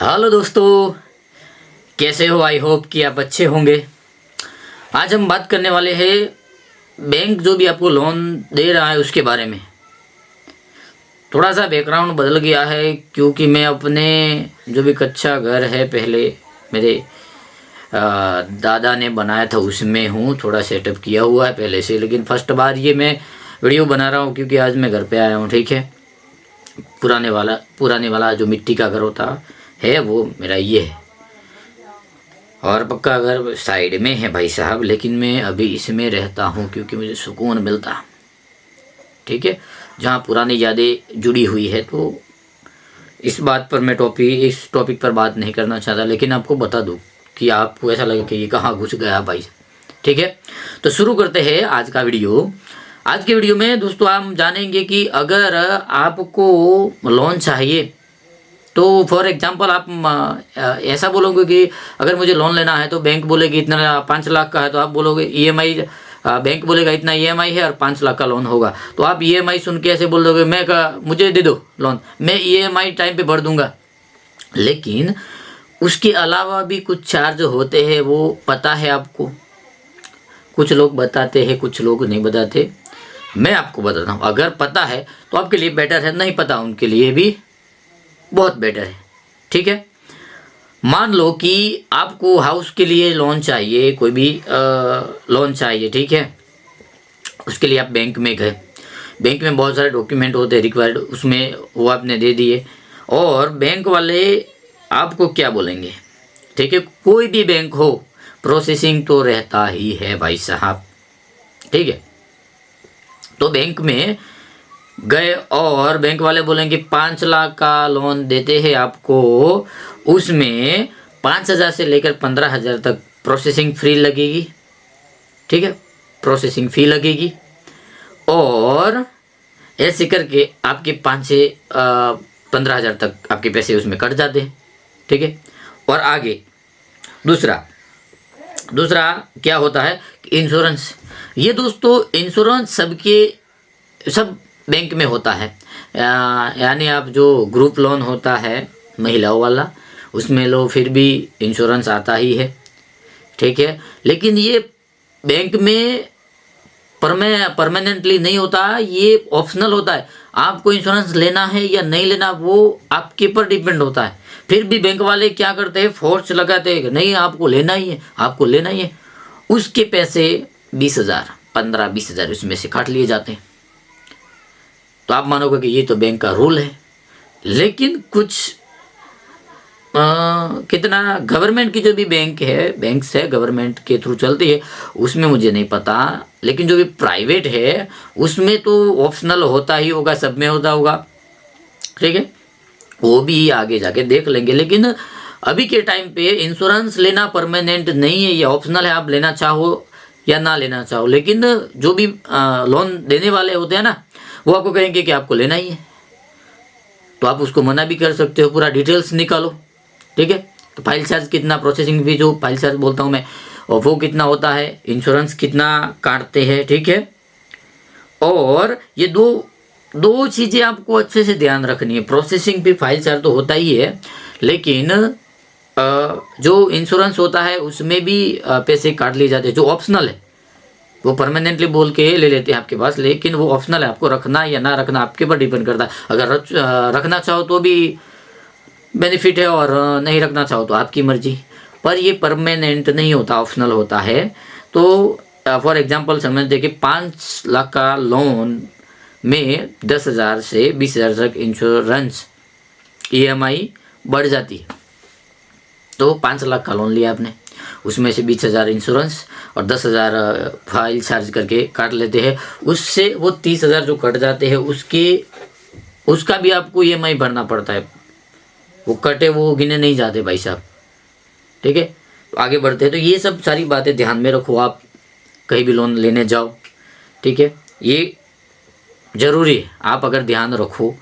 Hello दोस्तों, कैसे हो? आई होप कि आप अच्छे होंगे। आज हम बात करने वाले हैं बैंक जो भी आपको लोन दे रहा है उसके बारे में। थोड़ा सा बैकग्राउंड बदल गया है क्योंकि मैं अपने जो भी कच्चा घर है पहले मेरे दादा ने बनाया था उसमें हूँ। थोड़ा सेटअप किया हुआ है पहले से, लेकिन फर्स्ट बार ये मैं वीडियो बना रहा हूँ क्योंकि आज मैं घर पे आया हूँ। ठीक है, पुराने वाला जो मिट्टी का घर होता है वो मेरा ये है, और पक्का घर साइड में है भाई साहब, लेकिन मैं अभी इसमें रहता हूँ क्योंकि मुझे सुकून मिलता। ठीक है, जहाँ पुरानी यादें जुड़ी हुई है। तो इस बात पर मैं इस टॉपिक पर बात नहीं करना चाहता, लेकिन आपको बता दूँ कि आपको ऐसा लगे कि ये कहाँ घुस गया भाई। ठीक है, तो शुरू करते हैं आज का वीडियो। आज के वीडियो में दोस्तों हम जानेंगे कि अगर आपको लोन चाहिए तो फॉर एग्जांपल आप ऐसा बोलोगे कि अगर मुझे लोन लेना है तो बैंक बोलेगी इतना 5 लाख का है, तो आप बोलोगे ईएमआई, बैंक बोलेगा इतना ईएमआई है और 5 लाख का लोन होगा। तो आप ईएमआई सुन के ऐसे बोल दोगे मुझे दे दो लोन, मैं ईएमआई टाइम पे भर दूंगा। लेकिन उसके अलावा भी कुछ चार्ज होते हैं, वो पता है आपको। कुछ लोग बताते हैं, कुछ लोग नहीं बताते। मैं आपको बताता हूँ, अगर पता है तो आपके लिए बेटर है, नहीं पता उनके लिए भी बहुत बेटर है। ठीक है, मान लो कि आपको हाउस के लिए लोन चाहिए, कोई भी लोन चाहिए। ठीक है, उसके लिए आप बैंक में गए, बैंक में बहुत सारे डॉक्यूमेंट होते हैं रिक्वायर्ड, उसमें वो आपने दे दिए, और बैंक वाले आपको क्या बोलेंगे? ठीक है, कोई भी बैंक हो, प्रोसेसिंग तो रहता ही है भाई साहब। ठीक है, तो बैंक में गए और बैंक वाले बोलेंगे 5 लाख का लोन देते हैं आपको, उसमें 5,000 से लेकर 15,000 तक प्रोसेसिंग फ्री लगेगी। ठीक है, प्रोसेसिंग फी लगेगी, और ऐसे करके आपके 5 से 15,000 तक आपके पैसे उसमें कट जाते हैं। ठीक है, और आगे दूसरा क्या होता है? इंश्योरेंस। ये दोस्तों इंश्योरेंस सब बैंक में होता है। यानी आप जो ग्रुप लोन होता है महिलाओं वाला, उसमें लो फिर भी इंश्योरेंस आता ही है। ठीक है, लेकिन ये बैंक में परमानेंटली नहीं होता, ये ऑप्शनल होता है। आपको इंश्योरेंस लेना है या नहीं लेना वो आपके पर डिपेंड होता है। फिर भी बैंक वाले क्या करते हैं, फोर्स लगाते हैं, नहीं आपको लेना ही है, आपको लेना ही है। उसके पैसे 20,000, 15-20,000 उसमें से काट लिए जाते हैं। तो आप मानोगे कि ये तो बैंक का रूल है, लेकिन कुछ कितना गवर्नमेंट की जो भी बैंक्स है गवर्नमेंट के थ्रू चलती है, उसमें मुझे नहीं पता, लेकिन जो भी प्राइवेट है उसमें तो ऑप्शनल होता ही होगा, सब में होता होगा। ठीक है, वो भी आगे जाके देख लेंगे। लेकिन अभी के टाइम पे इंश्योरेंस लेना परमानेंट नहीं है, ये ऑप्शनल है, आप लेना चाहो या ना लेना चाहो। लेकिन जो भी लोन देने वाले होते हैं ना, वो आपको कहेंगे कि आपको लेना ही है, तो आप उसको मना भी कर सकते हो। पूरा डिटेल्स निकालो। ठीक है, तो फाइल चार्ज कितना, प्रोसेसिंग फी जो फाइल चार्ज बोलता हूँ मैं, और वो कितना होता है, इंश्योरेंस कितना काटते हैं। ठीक है, और ये दो चीज़ें आपको अच्छे से ध्यान रखनी है। प्रोसेसिंग फी, फाइल चार्ज तो होता ही है, लेकिन जो इंश्योरेंस होता है उसमें भी पैसे काट लिए जाते हैं, जो ऑप्शनल है। वो परमानेंटली बोल के ले लेते हैं आपके पास, लेकिन वो ऑप्शनल है, आपको रखना या ना रखना आपके पर डिपेंड करता है। अगर रखना चाहो तो भी बेनिफिट है, और नहीं रखना चाहो तो आपकी मर्जी। पर ये परमानेंट नहीं होता, ऑप्शनल होता है। तो फॉर एग्जांपल समझते कि 5 लाख का लोन में 10,000 से 20,000 तक इंश्योरेंस ईएमआई बढ़ जाती है। तो 5 लाख का लोन लिया आपने, उसमें से 20,000 इंश्योरेंस और 10,000 फाइल चार्ज करके काट लेते हैं। उससे वो 30,000 जो कट जाते हैं उसका भी आपको ईएमआई भरना पड़ता है। वो कटे वो गिने नहीं जाते भाई साहब। ठीक है, तो आगे बढ़ते हैं। तो ये सब सारी बातें ध्यान में रखो आप कहीं भी लोन लेने जाओ। ठीक है, ये ज़रूरी है, आप अगर ध्यान रखो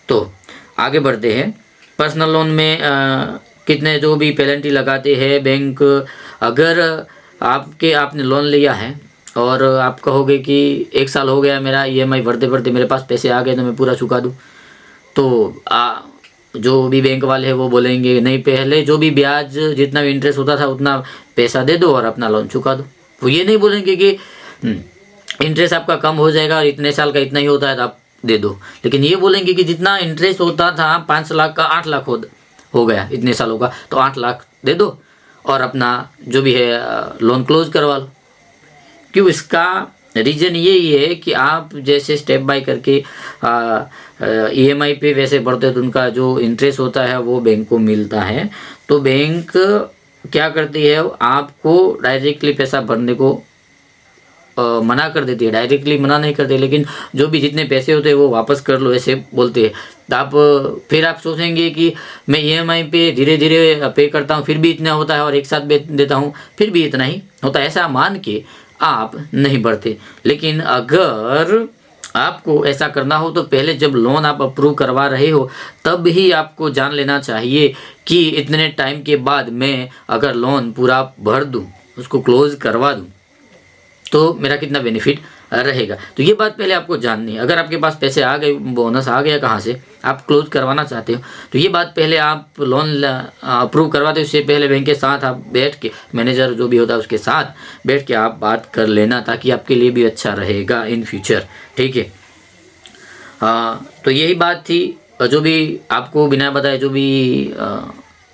तो। आगे बढ़ते हैं। पर्सनल लोन में कितने जो भी पेनल्टी लगाते हैं बैंक। अगर आपने लोन लिया है और आप कहोगे कि 1 साल हो गया मेरा ईएमआई भरते भरते, मेरे पास पैसे आ गए तो मैं पूरा चुका दूँ, तो जो भी बैंक वाले हैं वो बोलेंगे नहीं, पहले जो भी ब्याज जितना भी इंटरेस्ट होता था उतना पैसा दे दो और अपना लोन चुका दो। वो ये नहीं बोलेंगे कि इंटरेस्ट आपका कम हो जाएगा और इतने साल का इतना ही होता है तो आप दे दो, लेकिन ये बोलेंगे कि जितना इंटरेस्ट होता था 5 लाख का 8 लाख हो गया इतने सालों का, तो 8 लाख दे दो और अपना जो भी है लोन क्लोज करवा लो। क्यों? इसका रीज़न यही है कि आप जैसे स्टेप बाय करके EMI पे वैसे भरते हो तो उनका जो इंटरेस्ट होता है वो बैंक को मिलता है। तो बैंक क्या करती है, आपको डायरेक्टली पैसा भरने को मना कर देती है। डायरेक्टली मना नहीं करती, लेकिन जो भी जितने पैसे होते हैं वो वापस कर लो ऐसे बोलते हैं। तो आप फिर आप सोचेंगे कि मैं EMI पे धीरे धीरे पे करता हूँ फिर भी इतना होता है और एक साथ देता हूँ फिर भी इतना ही होता है, ऐसा मान के आप नहीं भरते। लेकिन अगर आपको ऐसा करना हो तो पहले जब लोन आप अप्रूव करवा रहे हो तब ही आपको जान लेना चाहिए कि इतने टाइम के बाद मैं अगर लोन पूरा भर दूँ, उसको क्लोज करवा दूँ तो मेरा कितना बेनिफिट रहेगा। तो ये बात पहले आपको जाननी है। अगर आपके पास पैसे आ गए, बोनस आ गया कहाँ से, आप क्लोज करवाना चाहते हो, तो ये बात पहले आप लोन अप्रूव करवाते हो उससे पहले बैंक के साथ आप बैठ के, मैनेजर जो भी होता है उसके साथ बैठ के आप बात कर लेना, ताकि आपके लिए भी अच्छा रहेगा इन फ्यूचर। ठीक है, तो यही बात थी। जो भी आपको बिना बताए जो भी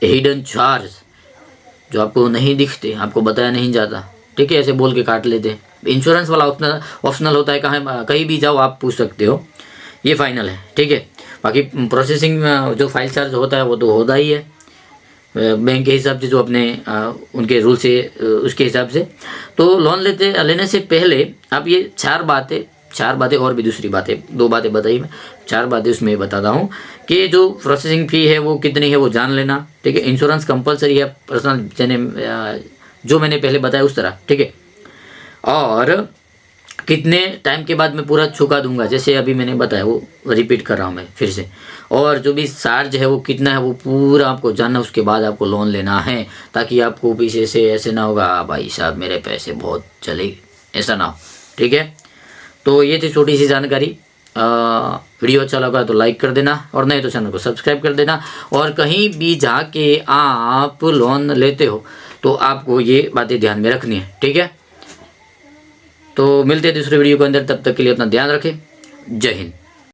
हिडन चार्ज जो आपको नहीं दिखते, आपको बताया नहीं जाता, ठीक है, ऐसे बोल के काट लेते हैं। इंश्योरेंस वाला ऑप्शनल होता है, कहीं भी जाओ आप पूछ सकते हो, ये फाइनल है। ठीक है, बाकी प्रोसेसिंग जो फाइल चार्ज होता है वो तो होता ही है बैंक के हिसाब से, जो अपने उनके रूल से उसके हिसाब से। तो लोन लेने से पहले आप ये चार बातें और भी दूसरी बातें, 2 बातें बताई मैं, 4 बातें उसमें बताता हूँ कि जो प्रोसेसिंग फ़ी है वो कितनी है वो जान लेना। ठीक है, इंश्योरेंस कंपलसरी है, पर्सनल जो मैंने पहले बताया उस तरह। ठीक है, और कितने टाइम के बाद मैं पूरा चुका दूंगा, जैसे अभी मैंने बताया वो रिपीट कर रहा हूँ मैं फिर से। और जो भी चार्ज है वो कितना है वो पूरा आपको जानना, उसके बाद आपको लोन लेना है, ताकि आपको पीछे से ऐसे ना होगा भाई साहब मेरे पैसे बहुत चले, ऐसा ना हो। ठीक है, तो ये थी छोटी सी जानकारी। वीडियो अच्छा लगा तो लाइक कर देना, और नहीं तो चैनल को सब्सक्राइब कर देना। और कहीं भी जाके आप लोन लेते हो तो आपको ये बातें ध्यान में रखनी है। ठीक है, तो मिलते हैं दूसरे वीडियो के अंदर, तब तक के लिए अपना ध्यान रखें। जय हिंद।